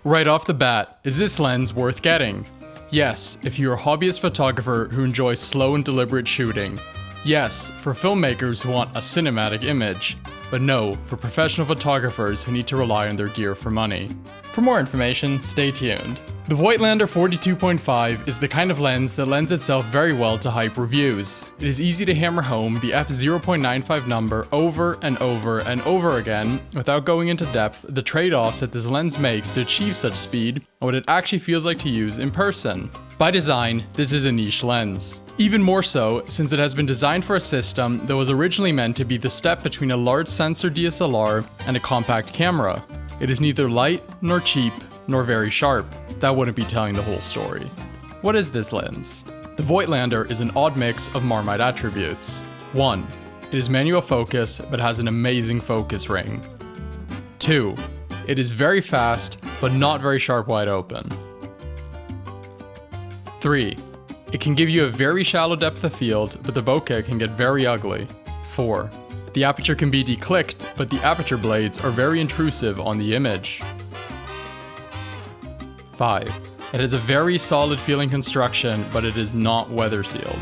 Right off the bat, is this lens worth getting? Yes, if you're a hobbyist photographer who enjoys slow and deliberate shooting. Yes, for filmmakers who want a cinematic image. But no, for professional photographers who need to rely on their gear for money. For more information, stay tuned. The Voigtländer 42.5 is the kind of lens that lends itself very well to hype reviews. It is easy to hammer home the f0.95 number over and over and over again without going into depth the trade-offs that this lens makes to achieve such speed and what it actually feels like to use in person. By design, this is a niche lens. Even more so, since it has been designed for a system that was originally meant to be the step between a large sensor DSLR and a compact camera. It is neither light, nor cheap, nor very sharp. That wouldn't be telling the whole story. What is this lens? The Voigtländer is an odd mix of Marmite attributes. 1. It is manual focus, but has an amazing focus ring. 2. It is very fast, but not very sharp wide open. 3. It can give you a very shallow depth of field, but the bokeh can get very ugly. 4. The aperture can be declicked, but the aperture blades are very intrusive on the image. 5. It has a very solid feeling construction, but it is not weather sealed.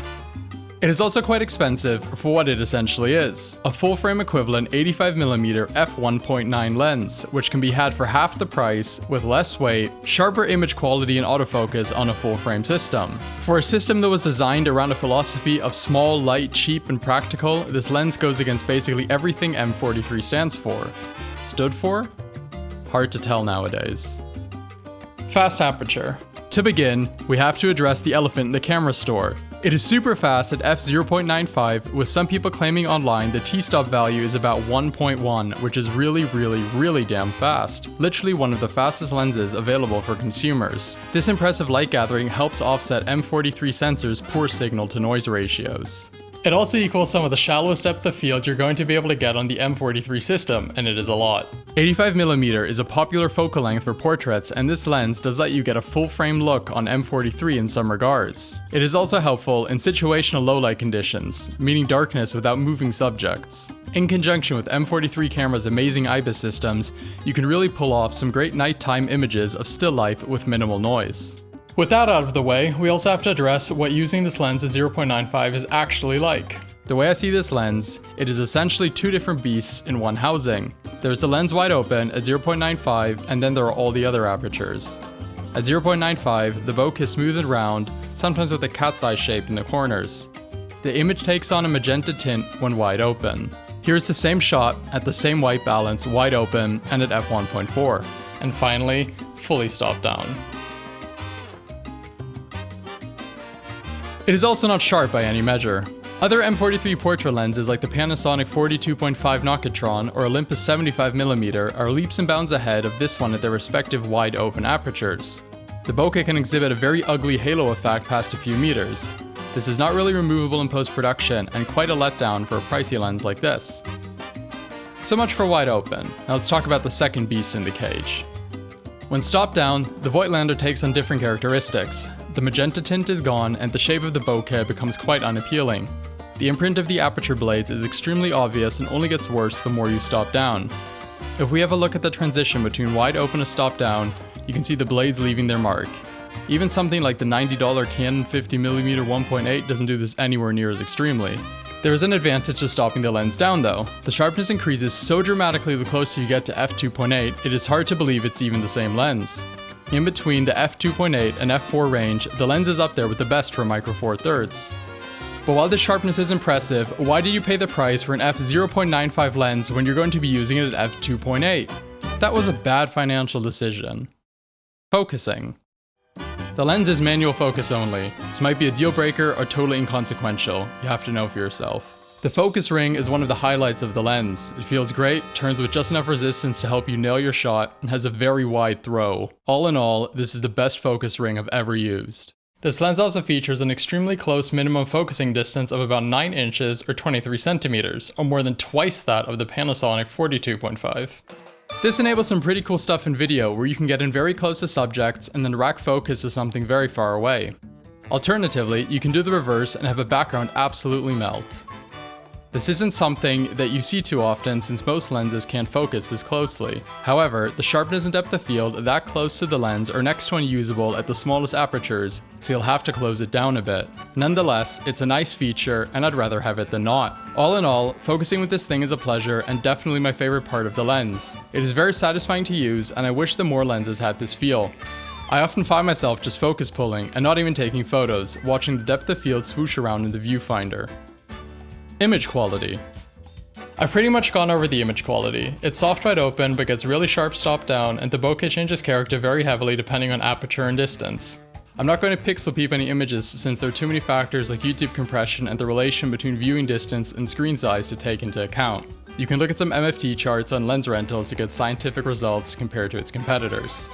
It is also quite expensive for what it essentially is. A full frame equivalent 85mm f1.9 lens, which can be had for half the price, with less weight, sharper image quality and autofocus on a full frame system. For a system that was designed around a philosophy of small, light, cheap, and practical, this lens goes against basically everything M43 stands for. Stood for? Hard to tell nowadays. Fast aperture. To begin, we have to address the elephant in the camera store. It is super fast at f0.95, with some people claiming online the t-stop value is about 1.1, which is really damn fast. Literally one of the fastest lenses available for consumers. This impressive light gathering helps offset M43 sensors' poor signal to noise ratios. It also equals some of the shallowest depth of field you're going to be able to get on the M43 system, and it is a lot. 85mm is a popular focal length for portraits, and this lens does let you get a full frame look on M43 in some regards. It is also helpful in situational low light conditions, meaning darkness without moving subjects. In conjunction with M43 camera's amazing IBIS systems, you can really pull off some great nighttime images of still life with minimal noise. With that out of the way, we also have to address what using this lens at 0.95 is actually like. The way I see this lens, it is essentially two different beasts in one housing. There's the lens wide open at 0.95, and then there are all the other apertures. At 0.95, the bokeh is smooth and round, sometimes with a cat's eye shape in the corners. The image takes on a magenta tint when wide open. Here's the same shot at the same white balance wide open and at f1.4. And finally, fully stopped down. It is also not sharp by any measure. Other M43 portrait lenses like the Panasonic 42.5 Nocatron or Olympus 75mm are leaps and bounds ahead of this one at their respective wide open apertures. The bokeh can exhibit a very ugly halo effect past a few meters. This is not really removable in post-production and quite a letdown for a pricey lens like this. So much for wide open. Now let's talk about the second beast in the cage. When stopped down, the Voigtländer takes on different characteristics. The magenta tint is gone and the shape of the bokeh becomes quite unappealing. The imprint of the aperture blades is extremely obvious and only gets worse the more you stop down. If we have a look at the transition between wide open and stop down, you can see the blades leaving their mark. Even something like the $90 Canon 50mm 1.8 doesn't do this anywhere near as extremely. There is an advantage to stopping the lens down though. The sharpness increases so dramatically the closer you get to f2.8, it is hard to believe it's even the same lens. In between the f2.8 and f4 range, the lens is up there with the best for micro four thirds. But while the sharpness is impressive, why do you pay the price for an f0.95 lens when you're going to be using it at f2.8? That was a bad financial decision. Focusing. The lens is manual focus only. This might be a deal breaker or totally inconsequential. You have to know for yourself. The focus ring is one of the highlights of the lens. It feels great, turns with just enough resistance to help you nail your shot, and has a very wide throw. All in all, this is the best focus ring I've ever used. This lens also features an extremely close minimum focusing distance of about 9 inches or 23 centimeters, or more than twice that of the Panasonic 42.5. This enables some pretty cool stuff in video where you can get in very close to subjects and then rack focus to something very far away. Alternatively, you can do the reverse and have a background absolutely melt. This isn't something that you see too often since most lenses can't focus this closely. However, the sharpness and depth of field that close to the lens are next to unusable at the smallest apertures, so you'll have to close it down a bit. Nonetheless, it's a nice feature and I'd rather have it than not. All in all, focusing with this thing is a pleasure and definitely my favorite part of the lens. It is very satisfying to use and I wish that more lenses had this feel. I often find myself just focus pulling and not even taking photos, watching the depth of field swoosh around in the viewfinder. Image quality. I've pretty much gone over the image quality. It's soft wide open but gets really sharp stop down, and the bokeh changes character very heavily depending on aperture and distance. I'm not going to pixel peep any images since there are too many factors like YouTube compression and the relation between viewing distance and screen size to take into account. You can look at some MFT charts on lens rentals to get scientific results compared to its competitors.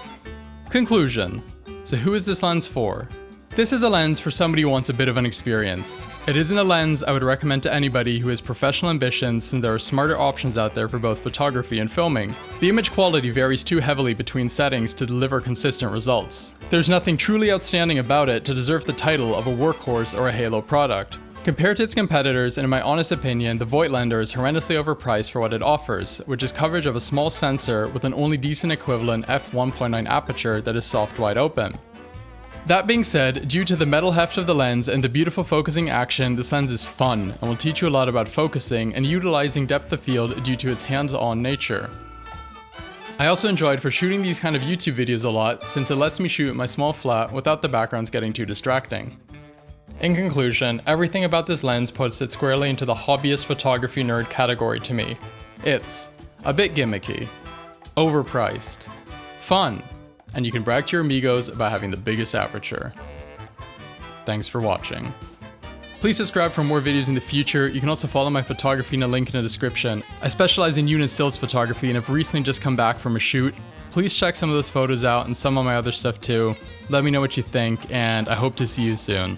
Conclusion. So who is this lens for? This is a lens for somebody who wants a bit of an experience. It isn't a lens I would recommend to anybody who has professional ambitions, since there are smarter options out there for both photography and filming. The image quality varies too heavily between settings to deliver consistent results. There's nothing truly outstanding about it to deserve the title of a workhorse or a halo product. Compared to its competitors, and in my honest opinion, the Voigtländer is horrendously overpriced for what it offers, which is coverage of a small sensor with an only decent equivalent f1.9 aperture that is soft wide open. That being said, due to the metal heft of the lens and the beautiful focusing action, this lens is fun and will teach you a lot about focusing and utilizing depth of field due to its hands-on nature. I also enjoyed for shooting these kind of YouTube videos a lot, since it lets me shoot my small flat without the backgrounds getting too distracting. In conclusion, everything about this lens puts it squarely into the hobbyist photography nerd category to me. It's a bit gimmicky, overpriced, fun, and you can brag to your amigos about having the biggest aperture. Thanks for watching. Please subscribe for more videos in the future. You can also follow my photography in a link in the description. I specialize in unit stills photography and have recently just come back from a shoot. Please check some of those photos out and some of my other stuff too. Let me know what you think, and I hope to see you soon.